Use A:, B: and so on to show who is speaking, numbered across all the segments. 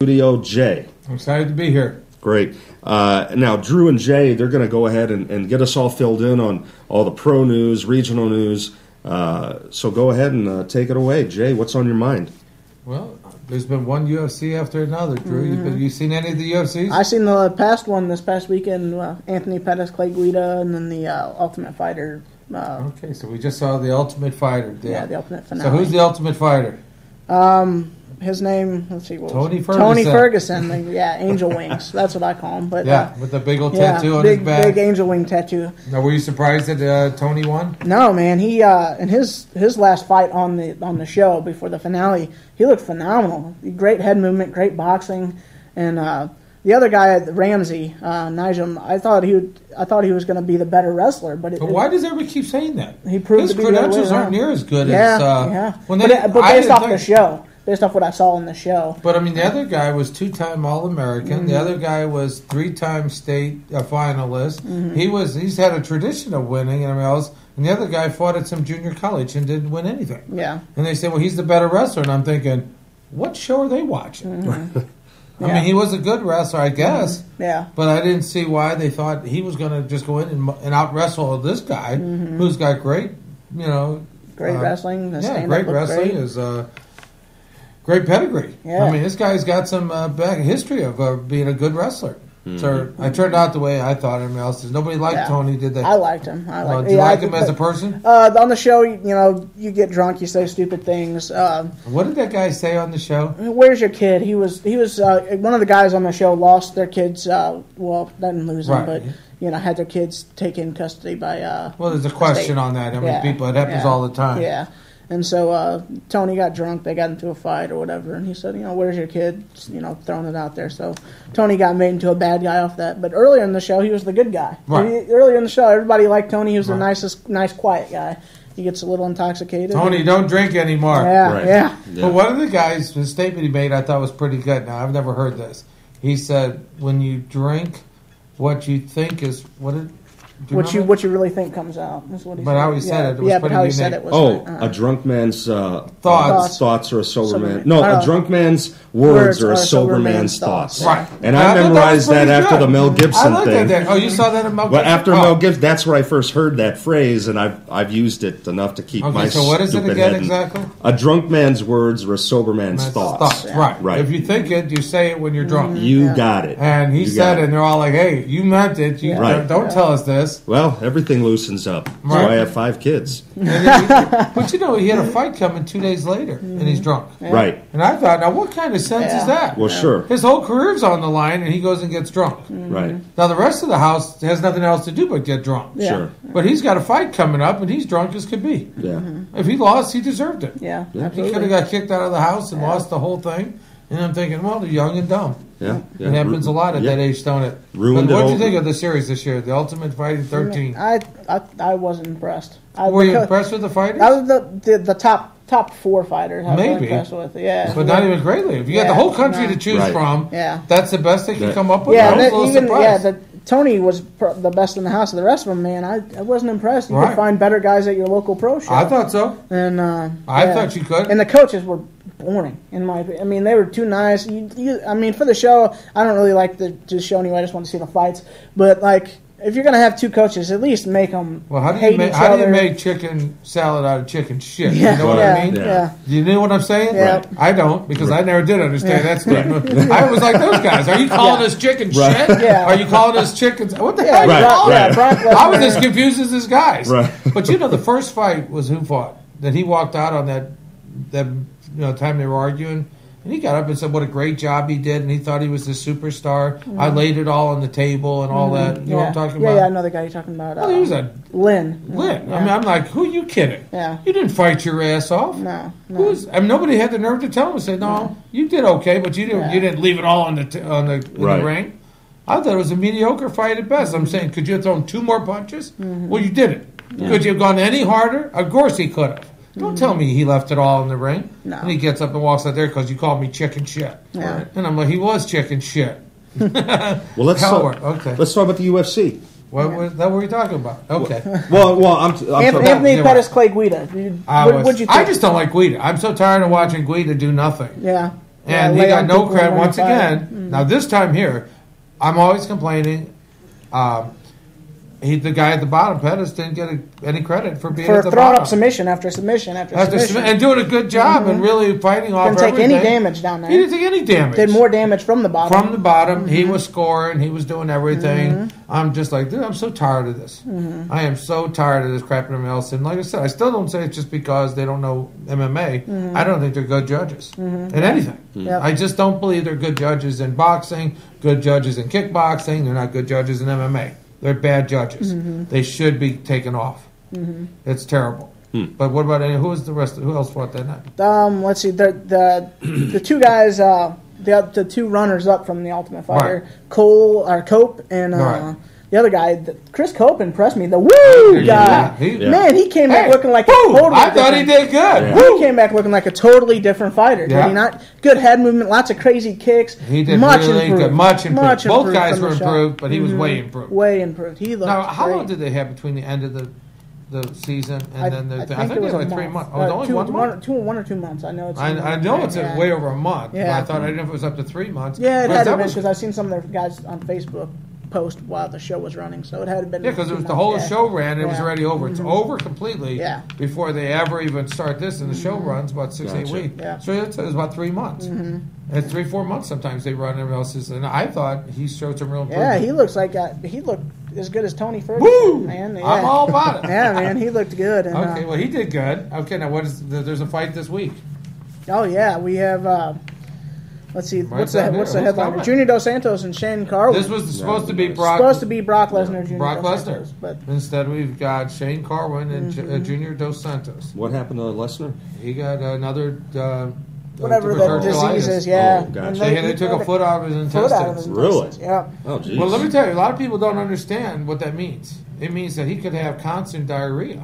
A: Studio Jay.
B: I'm excited to be here.
A: Great. Now, Drew and Jay, they're going to go ahead and get us all filled in on all the pro news, regional news. So go ahead and take it away. Jay, what's on your mind?
B: Well, there's been one UFC after another, Drew. You seen any of the UFCs?
C: I seen the past one this past weekend, Anthony Pettis, Clay Guida, and then the Ultimate Fighter.
B: Okay, so we just saw the Ultimate Fighter.
C: Yeah, the Ultimate Finale.
B: So who's the Ultimate Fighter?
C: His name, let's see, what
B: Tony
C: was it?
B: Ferguson.
C: Tony Ferguson, yeah, Angel Wings. That's what I call him. But
B: with the big old tattoo on
C: his
B: back.
C: Big angel wing tattoo.
B: Now, were you surprised that Tony won?
C: No, man. He in his last fight on the show before the finale, he looked phenomenal. Great head movement, great boxing, and the other guy, Ramsey, Nigel, I thought he was going to be the better wrestler, but
B: why does everybody keep saying that?
C: He proved
B: his
C: to be
B: credentials aren't near as good
C: as but based off the show. Based off what I saw in the show.
B: But, I mean, the other guy was 2-time All-American. Mm-hmm. The other guy was 3-time state finalist. Mm-hmm. He's had a tradition of winning. And the other guy fought at some junior college and didn't win anything.
C: Yeah.
B: And they said, well, he's the better wrestler. And I'm thinking, what show are they watching?
C: Mm-hmm.
B: I mean, he was a good wrestler, I guess.
C: Mm-hmm. Yeah.
B: But I didn't see why they thought he was going to just go in and out-wrestle this guy, who's got great,
C: great wrestling.
B: Great wrestling is... great pedigree.
C: Yeah.
B: I mean, this guy's got some back history of being a good wrestler. Mm-hmm. So I turned out the way I thought. Everybody else did. Nobody liked Tony, did they?
C: I liked him.
B: Did you like him as a person?
C: On the show, you get drunk, you say stupid things.
B: What did that guy say on the show?
C: Where's your kid? He was one of the guys on the show lost their kids. Didn't lose them, but had their kids taken in custody by.
B: Well, there's a question on that. I mean, people, it happens all the time.
C: Yeah. And so Tony got drunk. They got into a fight or whatever, and he said, "Where's your kid?" Throwing it out there. So Tony got made into a bad guy off that. But earlier in the show, he was the good guy.
B: Right.
C: Earlier in the show, everybody liked Tony. He was the nice, quiet guy. He gets a little intoxicated.
B: Tony, don't drink anymore.
C: Yeah.
B: But one of the guys, the statement he made, I thought was pretty good. Now, I've never heard this. He said, "When you drink, what you think is what it."
C: What you really think comes out is what he said.
B: How he said it was
C: but how he said it was
A: a drunk man's
C: thoughts
A: or a sober man. No, a drunk man's words are a sober man's thoughts.
B: Right.
A: And I memorized that after the Mel Gibson thing.
B: Oh, you saw that in Mel Gibson?
A: Well, after Mel Gibson, that's where I first heard that phrase, and I've used it enough to keep my
B: so what is it
A: stupid
B: again
A: head.
B: exactly?
A: A drunk man's words are a sober man's thoughts.
B: Yeah.
A: Right.
B: If you think it, you say it when you're drunk.
A: You got it.
B: And he said it, and they're all like, "Hey, you meant it. Don't tell us this."
A: Well, everything loosens up. Right. So I have 5 kids.
B: But he had a fight coming 2 days later, and he's drunk.
A: Yeah. Right.
B: And I thought, now what kind of sense is that?
A: Well, sure.
B: His whole career's on the line, and he goes and gets drunk.
A: Right.
B: Now the rest of the house has nothing else to do but get drunk.
C: Yeah.
A: Sure.
B: But he's got a fight coming up, and he's drunk as could be.
A: Yeah.
B: If he lost, he deserved it.
C: Yeah.
B: He could have got kicked out of the house and lost the whole thing. And I'm thinking, well, they're young and dumb.
A: Yeah.
B: It happens a lot at that age, don't it?
A: Ruined
B: but what
A: it
B: did you think of the series this year, the Ultimate Fighting 13?
C: I wasn't impressed.
B: Were you impressed with the fighters?
C: I was the top 4 fighters. I was
B: Maybe.
C: impressed with. Yeah.
B: But not even greatly. If you got the whole country to choose from, that's the best they could come up with.
C: Yeah,
B: I was a little surprised.
C: Tony was the best in the house. The rest of them, man, I wasn't impressed. You could find better guys at your local pro show.
B: I thought so.
C: And
B: I thought you could.
C: And the coaches were boring, in my opinion. I mean, they were too nice. I mean, for the show, I don't really like the show anyway. I just want to see the fights. But, if you're going to have 2 coaches, at least make them hate each other.
B: How do you make chicken salad out of chicken shit?
C: Yeah,
B: you know what I mean?
C: Yeah.
B: You know what I'm saying?
C: Yeah. Right.
B: I don't, because I never did understand that statement. I was like those guys. Are you calling us chicken shit?
C: Yeah.
B: Are you calling us chickens? What the hell are you calling us? I was as confused as these guys.
A: Right.
B: But the first fight was who fought? That he walked out on that time they were arguing. And he got up and said what a great job he did, and he thought he was the superstar. Mm-hmm. I laid it all on the table and all that. You know what I'm talking about?
C: Yeah, I know the guy you're talking about.
B: Well, he was a
C: Lynn.
B: Lynn. Yeah. I mean, I'm like, who are you kidding?
C: Yeah.
B: You didn't fight your ass off.
C: No.
B: Nobody had the nerve to tell him. Say, no, you did okay, but you didn't leave it all in the ring. I thought it was a mediocre fight at best. I'm saying, could you have thrown 2 more punches? Mm-hmm. Well, you didn't. Yeah. Could you have gone any harder? Of course he could have. Don't tell me he left it all in the ring.
C: No.
B: And he gets up and walks out there because you called me chicken shit.
C: Yeah.
B: And I'm like, he was chicken shit.
A: Well, let's talk about the UFC.
B: What were you talking about? Okay.
A: Well, I'm
C: Anthony Pettis, Clay Guida. What'd you think?
B: I just don't like Guida. I'm so tired of watching Guida do nothing.
C: Yeah.
B: And
C: lay
B: he got
C: on
B: no
C: people
B: credit
C: and
B: once
C: win the fight.
B: again. Now this time here, I'm always complaining. The guy at the bottom, Pettis, didn't get any credit for being at the
C: throwing
B: bottom.
C: up submission after submission after submission.
B: And doing a good job and really fighting off
C: Didn't take
B: everything.
C: any damage down there.
B: He didn't take any damage.
C: Did more damage from the bottom.
B: From the bottom, he was scoring. He was doing everything. I'm just like, dude, I'm so tired of this. I am so tired of this crap and everything else. And like I said, I still don't say it's just because they don't know MMA. I don't think they're good judges in anything.
C: Yep.
B: I just don't believe they're good judges in boxing, good judges in kickboxing. They're not good judges in MMA. They're bad judges. They should be taken off. It's terrible. But what about who was the rest? Who else fought that night?
C: Let's see. The two guys, the two runners up from the Ultimate Fighter,
B: Right.
C: Cope and
B: Right.
C: the other guy. Chris Cope impressed me. The woo guy. Man, he came back looking like a totally
B: I thought he did good.
A: Yeah.
C: He came back looking like a totally different fighter. Did
B: Yeah.
C: he not? Good head movement, lots of crazy kicks.
B: He did
C: much
B: really
C: improved.
B: good. Much improved. Both
C: improved
B: guys
C: from
B: were
C: the shot.
B: improved, but he was way improved.
C: Way improved. He looked
B: Now, how
C: great.
B: long did they have between the end of the season and then the? I think
C: it
B: they
C: was
B: had
C: a
B: like 3
C: month.
B: months. Oh, it's only 1 month.
C: One or 2 months. I know it's.
B: I know it's
C: yeah.
B: way over a month.
C: Yeah.
B: But I didn't know if it was up to 3 months.
C: Yeah, it
B: But
C: had to
B: that
C: been
B: was-
C: because I've seen some of their guys on Facebook post while the show was running, so it had been.
B: Yeah, because it
C: 2
B: was the
C: months,
B: whole
C: yeah.
B: show ran. It was
C: Yeah.
B: already over. It's over completely
C: Yeah.
B: before they ever even start this, and the show runs about 6-8
A: Gotcha.
B: weeks.
C: Yeah.
B: So it was about 3 months. And 3-4 months sometimes they run. Everyone else is, and I thought he showed some real improvement.
C: Yeah, he looks like he looked as good as Tony Ferguson.
B: Woo!
C: Man, yeah.
B: I'm all about it.
C: Yeah, man, he looked good. And,
B: Okay, well he did good. Okay, now what is? There's a fight this week.
C: Oh yeah, we have. Let's see, what's
B: down
C: the
B: here. Who's
C: headline?
B: coming?
C: Junior Dos Santos and Shane Carwin.
B: This was supposed to be Brock.
C: supposed to be Brock Lesnar, Jr.
B: Brock
C: Dos
B: Lesnar.
C: Santos, but
B: Instead, we've got Shane Carwin and Junior Dos Santos.
A: What happened to Lesnar?
B: He got another
C: whatever the disease is, yeah.
A: Oh, gotcha.
C: And
B: They took a foot out of his
C: foot out of his
B: intestines.
A: Really?
C: intestines, Yeah.
A: Oh, geez.
B: Well, let me tell you, a lot of people don't understand what that means. It means that he could have constant diarrhea.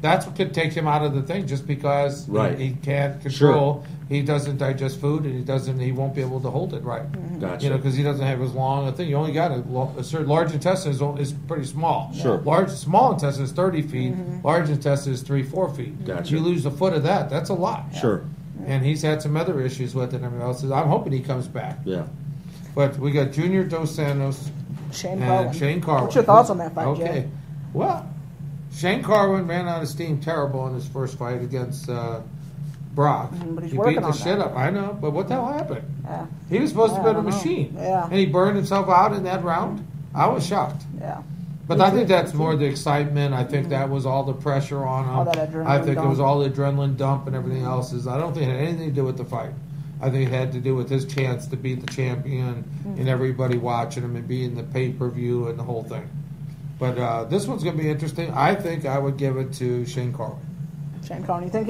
B: That's what could take him out of the thing, just because
A: Right.
B: he can't control. He doesn't digest food, and he won't be able to hold it right.
A: Gotcha.
B: You know, because he doesn't have as long a thing. You only got a certain large intestine is pretty small.
A: Sure.
B: Small intestine is 30 feet. Large intestine is 3-4 feet.
A: Gotcha.
B: You lose a foot of that. That's a lot.
A: Sure.
B: And he's had some other issues with it and everything else. I'm hoping he comes back.
A: Yeah.
B: But we got Junior Dos Santos
C: Shane
B: and
C: Carwin.
B: Shane Carwin.
C: What's your thoughts on that fight,
B: Okay.
C: Jay?
B: Well, Shane Carwin ran out of steam terrible in his first fight against Brock.
C: But he's
B: he
C: working
B: beat the
C: on
B: shit
C: that.
B: up. I know, but what the hell happened?
C: Yeah.
B: He was supposed to
C: Yeah,
B: be
C: I
B: a
C: don't know.
B: machine.
C: Yeah.
B: And he burned himself out in that round. I was shocked.
C: Yeah.
B: But I think that's more the excitement. I think that was all the pressure on him.
C: All that adrenaline
B: I think it was
C: dump.
B: all the adrenaline dump and everything else. I don't think it had anything to do with the fight. I think it had to do with his chance to beat the champion and everybody watching him and being the pay-per-view and the whole thing. But this one's going to be interesting. I think I would give it to Shane Carwin.
C: Shane Carwin. You think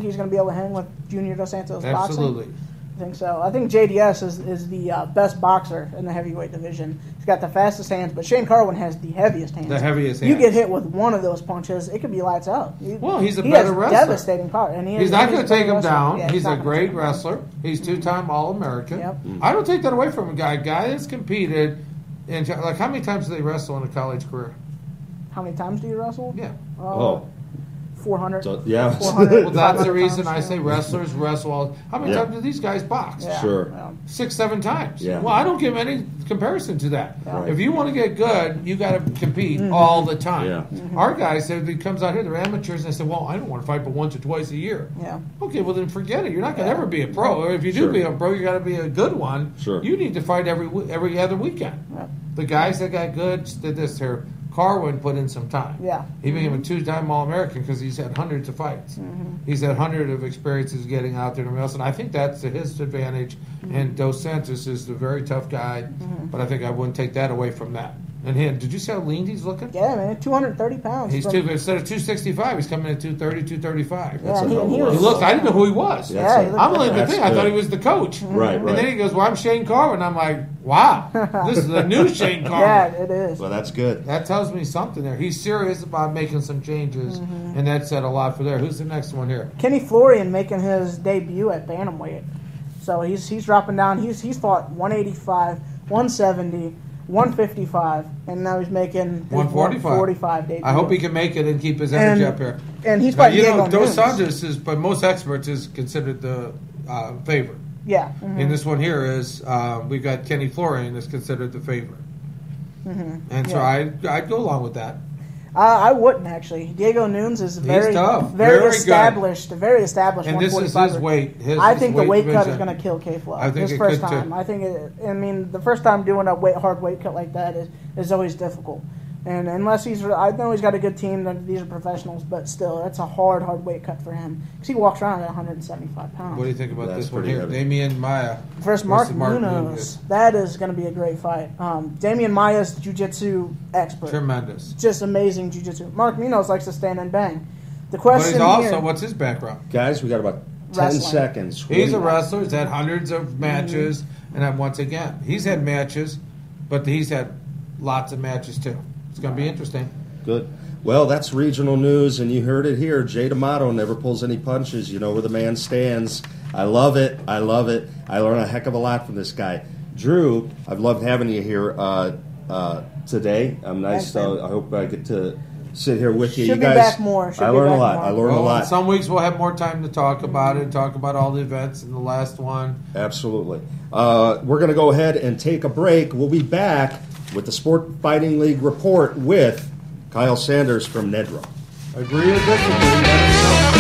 C: he's going to be able to hang with Junior Dos Santos
B: Absolutely.
C: boxing? I think so. I think JDS is the best boxer in the heavyweight division. He's got the fastest hands, but Shane Carwin has the heaviest hands.
B: The heaviest
C: You
B: hands.
C: get hit with one of those punches, it could be lights out.
B: Well, he's a
C: he
B: better
C: has
B: wrestler.
C: Devastating power, and
B: He's not going
C: a
B: to take
C: better
B: him
C: wrestler.
B: down.
C: Yeah,
B: He's
C: not
B: a
C: gonna
B: great
C: take him down.
B: wrestler. He's two-time All-American.
C: Yep.
B: I don't take that away from a guy that's competed. Like, how many times do they wrestle in a college career?
C: How many times do you wrestle?
B: Yeah.
A: Oh.
C: 400.
A: So, yeah.
C: 400,
B: Well, that's the
C: 500
B: reason
C: times,
B: I say wrestlers wrestle. How many
A: Yeah.
B: times do these guys box?
C: Yeah.
A: Sure.
C: Yeah.
B: 6-7 times.
A: Yeah.
B: Well, I don't give any comparison to that.
A: Right.
B: If you want to get good, you got to compete all the time.
A: Yeah.
B: Our guys said he comes out here, they're amateurs, and they say, "Well, I don't want to fight but once or twice a year."
C: Yeah.
B: Okay, well then forget it. You're not going to ever be a pro. Or if you do
A: Sure.
B: be a pro, you got to be a good one.
A: Sure.
B: You need to fight every other weekend.
C: Yeah.
B: The guys that got good did this here. Carwin put in some time.
C: Yeah.
B: He became a two-time All-American because he's had hundreds of fights. He's had hundreds of experiences getting out there and everything else, and I think that's to his advantage. And Dos Santos is a very tough guy, but I think I wouldn't take that away from that. And him, did you see how lean he's looking?
C: Yeah, man, 230 pounds.
B: He's instead of 265, he's coming in at 230, 235.
C: Yeah,
A: a
C: he
A: hell of a
C: was.
B: He looked. I didn't know who he was.
A: Yeah,
C: Yeah, he looked
B: I'm
C: good.
B: only the
A: That's
B: thing. I thought
A: good.
B: he was the coach.
A: Right,
B: And then
A: right.
B: he goes, "Well, I'm Shane Carwin." I'm like, "Wow, this is the new Shane
C: Yeah,
B: Carwin."
C: it is.
A: Well, that's good.
B: That tells me something there. He's serious about making some changes, and that said a lot for there. Who's the next one here?
C: Kenny Florian making his debut at bantamweight. So he's dropping down. He's fought 185, 170, 155, and now he's making his 145 debut.
B: I hope he can make it and keep his energy
C: And-
B: up here.
C: And he's
B: Now,
C: fighting
B: you
C: Diego
B: know, Dos
C: Nunes.
B: Santos is, by most experts, is considered the favorite.
C: Yeah.
B: And this one here is we've got Kenny Florian is considered the favorite. And so I'd go along with that.
C: I wouldn't actually. Diego Nunes is
B: He's tough.
C: very
B: Very
C: established, very established.
B: And this is
C: 145er.
B: his weight.
C: I think the weight cut
B: division.
C: is going to kill K-Flow.
B: I think
C: his
B: it
C: first
B: could,
C: time.
B: too.
C: I think. The first time doing a hard weight cut like that is always difficult. And unless I know he's got a good team. These are professionals, but still, that's a hard weight cut for him because he walks around at 175 pounds.
B: What do you think about
A: That's
B: this one
A: pretty
B: here?
A: heavy.
B: Damian Maia
C: Versus Mark
B: versus
C: Munoz. That is going to be a great fight. Damian Maia's jiu-jitsu expert.
B: Tremendous.
C: Just amazing jiu-jitsu. Mark Munoz likes to stand and bang. The
B: But
C: question
B: he's also,
C: here,
B: what's his background?
A: Guys, we got about 10
C: Wrestling.
A: seconds.
B: He's a wrestler. He's had hundreds of matches. And then once again, he's had matches, but he's had lots of matches too. It's going to be interesting.
A: Good. Well, that's regional news, and you heard it here. Jay D'Amato never pulls any punches. You know where the man stands. I love it. I love it. I learn a heck of a lot from this guy. Drew, I've loved having you here today. I'm nice.
C: Thanks, man.
A: I hope I get to sit here with you.
C: Should
A: You
C: be
A: guys,
C: back more. Should
A: I
C: be
A: learn a
C: back
A: lot.
C: more.
A: I learn a
B: Well,
A: lot.
B: some weeks we'll have more time to talk about it, talk about all the events in the last one.
A: Absolutely. We're going to go ahead and take a break. We'll be back with the Sport Fighting League report with Kyle Sanders from Nedra.
B: Agree or disagree? Let us know.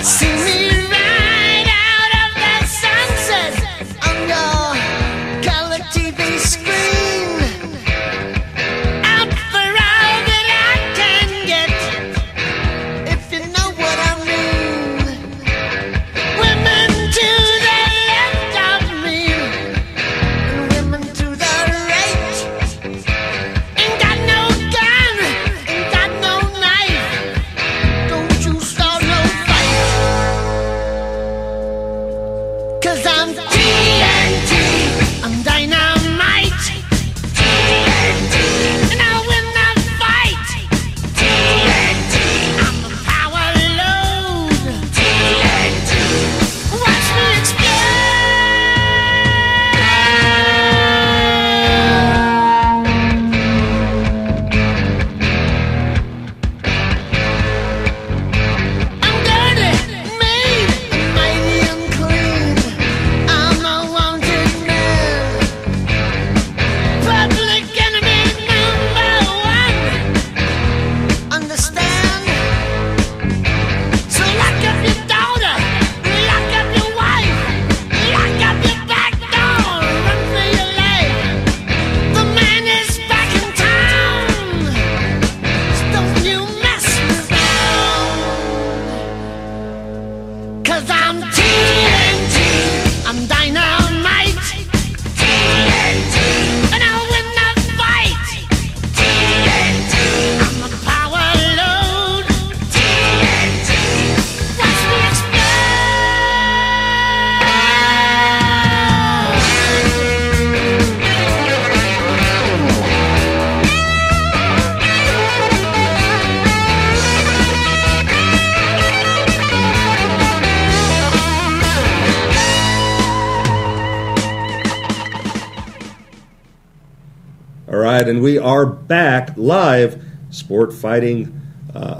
D: See me right out of the sunset on your color TV screen. Out for all that I can get, if you know what I mean. Women to the left of me, and women to the right. Ain't got no gun, ain't got no knife. Don't you start no fight. 'Cause I'm TNT, I'm dynamite. TNT, and I'll win the fight. TNT, I'm a power load. TNT, watch me I'm dirty, mean, mighty unclean. I'm a wanted man. Public enemy #1. Understand? So lock up your daughter, lock up your wife, lock up your back door, run for your life. The man is back in town. Don't you mess around. 'Cause I'm TNT, I'm dynamite. TNT, and I'll win the fight. TNT, I'm a power load. TNT, watch me
A: All right, and we are back live, Sport Fighting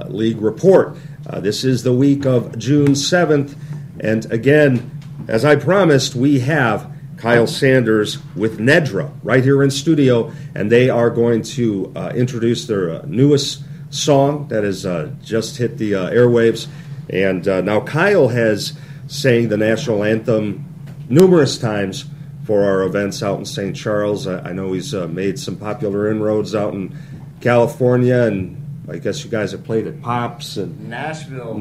A: League report. This is the week of June 7th, and again, as I promised, we have Kyle Sanders with Nedra right here in studio, and they are going to introduce their newest song that has just hit the airwaves. And now Kyle has sang the national anthem numerous times for our events out in St. Charles. I know he's made some popular inroads out in California, and I guess you guys have played at Pops and
E: Nashville.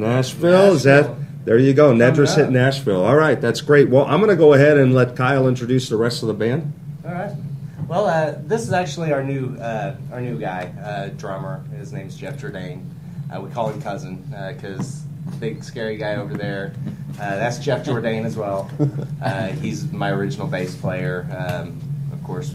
A: Is that? There you go. Nedra's hit
E: up.
A: Nashville. All right, that's great. Well, I'm going to go ahead and let Kyle introduce the rest of the band.
E: All right. Well, this is actually our new guy, drummer. His name's Jeff Jourdain. We call him Cousin because big scary guy over there. That's Jeff Jourdain as well. He's my original bass player. Of course,